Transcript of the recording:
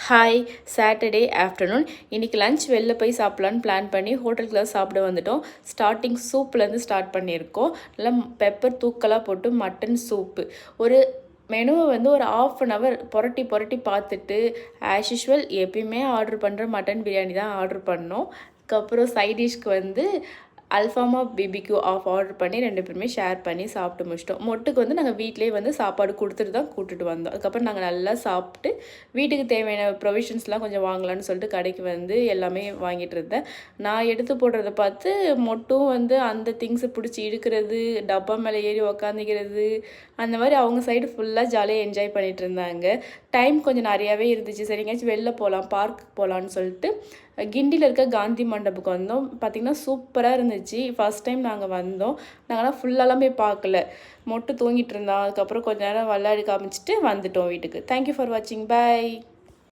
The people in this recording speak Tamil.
Hi, Saturday afternoon. இன்றைக்கி லஞ்ச் வெளில போய் சாப்பிட்லான்னு பிளான் பண்ணி ஹோட்டலுக்கு தான் சாப்பிட வந்துட்டோம். ஸ்டார்டிங் சூப்லேருந்து ஸ்டார்ட் பண்ணியிருக்கோம். நல்லா பெப்பர் தூக்கலாக போட்டு மட்டன் சூப்பு. ஒரு மெனுவை வந்து ஒரு ½ அன் ஹவர் புரட்டி புரட்டி பார்த்துட்டு, ஆஸ் யூஷுவல் எப்பயுமே ஆர்டர் பண்ணுற மட்டன் பிரியாணி தான் ஆர்டர் பண்ணோம். அதுக்கப்புறம் சைட் டிஷ்க்கு வந்து அல்ஃபாமா பிபிக்யூ ஆர்டர் பண்ணி 2 பேருமே ஷேர் பண்ணி சாப்பிட்டு முடிச்சிட்டோம். மொட்டுக்கு வந்து நாங்கள் வீட்டிலேயே வந்து சாப்பாடு கொடுத்துட்டு தான் கூட்டிட்டு வந்தோம். அதுக்கப்புறம் நாங்கள் நல்லா சாப்பிட்டு வீட்டுக்கு தேவையான ப்ரொவிஷன்ஸ்லாம் கொஞ்சம் வாங்கலான்னு சொல்லிட்டு கடைக்கு வந்து எல்லாமே வாங்கிட்டு இருந்தேன். நான் எடுத்து போடுறத பார்த்து மொட்டும் வந்து அந்த திங்ஸை பிடிச்சி இழுக்கிறது, டப்பா மேலே ஏறி உக்காந்துக்கிறது, அந்த மாதிரி அவங்க சைடு ஃபுல்லாக ஜாலியாக என்ஜாய் பண்ணிகிட்டு இருந்தாங்க. டைம் கொஞ்சம் நிறையாவே இருந்துச்சு. சரி எங்கேயாச்சும் வெளில போகலாம், பார்க்கு போகலான்னு சொல்லிட்டு கிண்டியில் இருக்க காந்தி மண்டபுக்கு வந்தோம். பார்த்திங்கன்னா சூப்பராக இருந்துச்சு. ஃபஸ்ட் டைம் நாங்கள் வந்தோம். நாங்கள்லாம் ஃபுல்லாலாம் போய் பார்க்கல, மொட்டு தூங்கிட்டு இருந்தோம். அதுக்கப்புறம் கொஞ்ச நேரம் விளையாடி காமிச்சிட்டு வந்துட்டோம் வீட்டுக்கு. தேங்க்யூ ஃபார் வாட்சிங். பாய்.